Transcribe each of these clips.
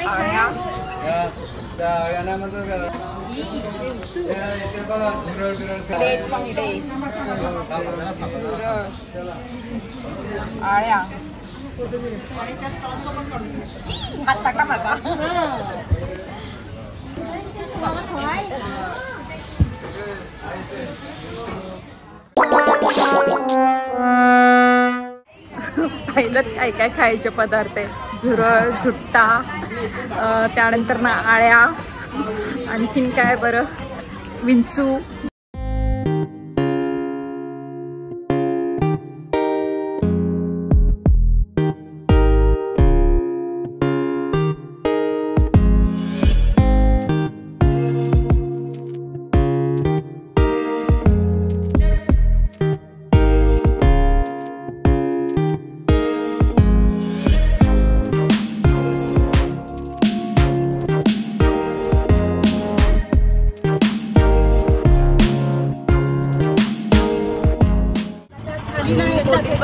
आळ्या त्या अळ्यांना म्हणतात का इथे बघा झुरळ बिरळ डेट पण इथे आळ्या हात टाकला माझा पहिलं काय काय खायचे पदार्थ आहे झुरळ झुट्टा त्यानंतर ना आळ्या आणखीन काय बरं विंचू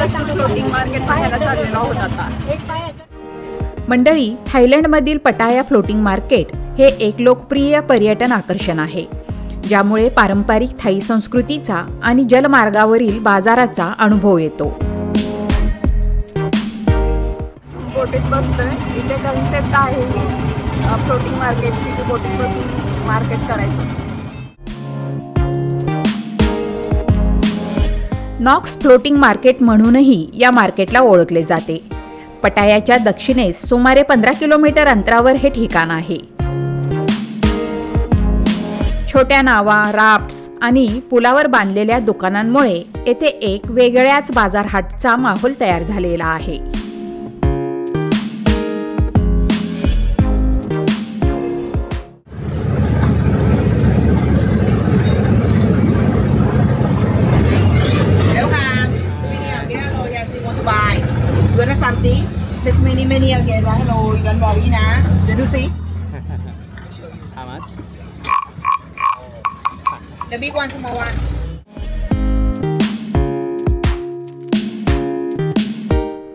फ्लोटिंग मार्केट पाहायला चाललेला होता मंडळी. थायलंडमधील पटाया फ्लोटिंग मार्केट हे एक लोकप्रिय पर्यटन आकर्षण आहे, ज्यामुळे पारंपरिक थाई संस्कृतीचा आणि जलमार्गावरील बाजाराचा अनुभव येतो. बोटीत बसतोय इथे कन्सेप्ट आहे फ्लोटिंग मार्केटची, बोटीत बसून मार्केट करायचं. नॉक्स फ्लोटिंग मार्केट म्हणूनही या मार्केटला ओळखले जाते. पटायाच्या दक्षिणेस सुमारे 15 किलोमीटर अंतरावर हे ठिकाण आहे. छोट्या नावा, राफ्ट्स आणि पुलावर बांधलेल्या दुकानांमुळे येथे एक वेगळ्याच बाजारहाटचा माहोल तयार झालेला आहे. Something. There's many again. Hello, you don't worry na. Did you see? How much? The big one, small one.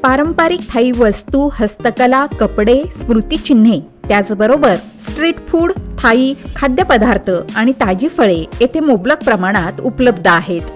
पारंपरिक थाई वस्तू, हस्तकला, कपडे, स्मृतिचिन्हे, त्याचबरोबर स्ट्रीट फूड, थाई खाद्यपदार्थ आणि ताजी फळे येथे मुबलक प्रमाणात उपलब्ध आहेत.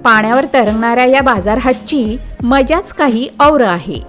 पाण्यावर तरंगणाऱ्या या बाजारहाटची मजाच काही और आहे.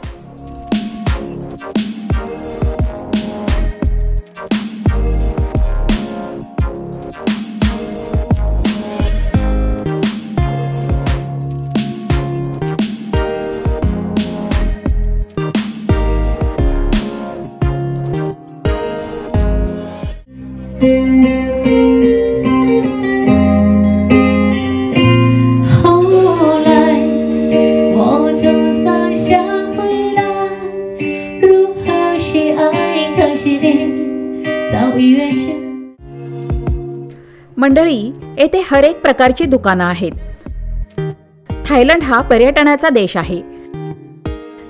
मंडळी, येथे हर एक प्रकारची दुकानं आहेत. थायलंड हा पर्यटनाचा देश आहे,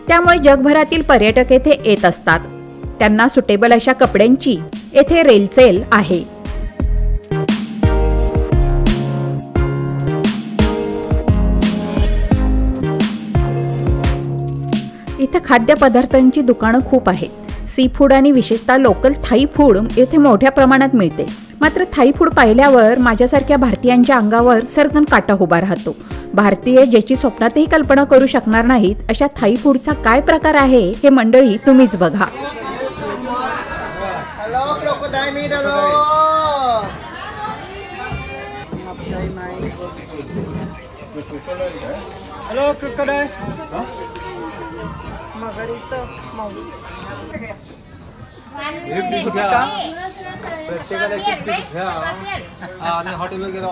त्यामुळे जगभरातील पर्यटक येथे येत असतात. त्यांना सुटेबल अशा कपड्यांची येथे रेलसेल आहे. इथे खाद्यपदार्थांची दुकानं खूप आहेत. सी फूड आणि विशेषतः लोकल थाई फूड येथे मोठ्या प्रमाणात मिळते. मात्र थाई फूड पाहिल्यावर माझ्यासारख्या भारतीयांच्या अंगावर सरकन काटा उभा राहतो. भारतीय ज्याची स्वप्नातही कल्पना करू शकणार नाहीत अशा थाई फूडचा काय प्रकार आहे हे मंडळी तुम्हीच बघा. Hello crocodile. मगरीचं मांस. प्रत्येकाला एक पीस घ्या आणि हॉटेलवर गेलो.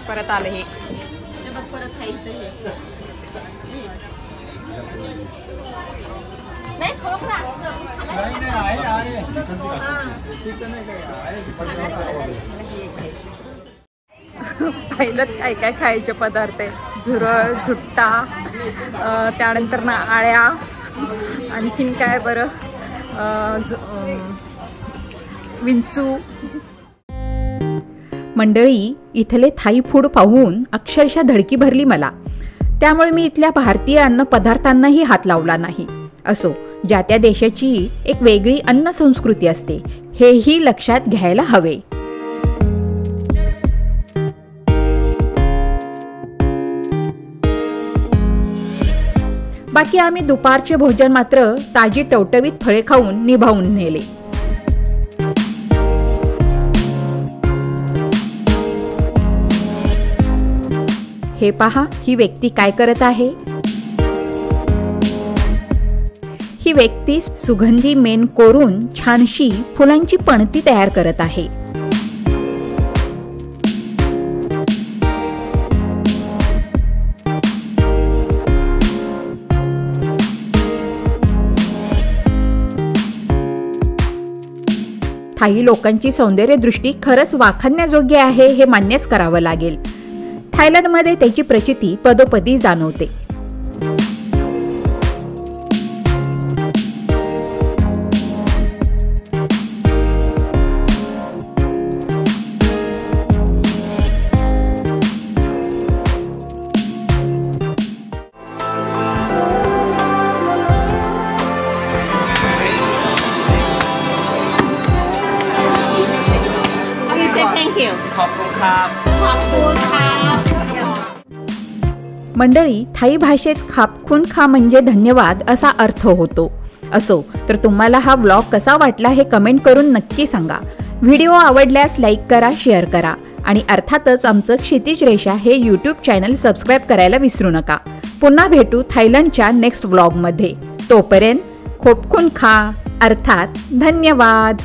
परत आलं हे. पाहिलं काय काय खायचे पदार्थ आहे. झुरळ, झुट्टा, त्यानंतर ना आळ्या, आणखीन काय बरं, विंचू. मंडळी, इथले थाई फूड पाहून अक्षरशः धडकी भरली मला. त्यामुळे मी इथल्या भारतीय अन्न पदार्थांनाही हात लावला नाही. असो, ज्या त्या देशाची एक वेगळी अन्न संस्कृती असते, हेही लक्षात घ्यायला हवे. बाकी आम्ही दुपारचे भोजन मात्र ताजी टवटवीत फळे खाऊन निभावून नेले. हे पहा, ही व्यक्ती काय करत आहे. ही व्यक्ती सुगंधी मेण कोरून छानशी फुलांची पणती तयार करत आहे. थाई लोकांची सौंदर्य दृष्टी खरंच वाखाणण्याजोगी आहे हे मान्यच करावं लागेल. थायलंडमध्ये त्याची प्रचिती पदोपदी जाणवते. मंडळी, थाई भाषेत खापखून खा म्हणजे धन्यवाद असा अर्थ होतो. असो, तर तुम्हाला हा व्लॉग कसा वाटला हे कमेंट करून नक्की सांगा. व्हिडिओ आवडल्यास लाईक करा, शेअर करा आणि अर्थातच आमचं क्षितिज रेषा हे यूट्यूब चॅनल सबस्क्राईब करायला विसरू नका. पुन्हा भेटू थायलंडच्या नेक्स्ट व्लॉगमध्ये. तोपर्यंत खोपखून खा, अर्थात धन्यवाद.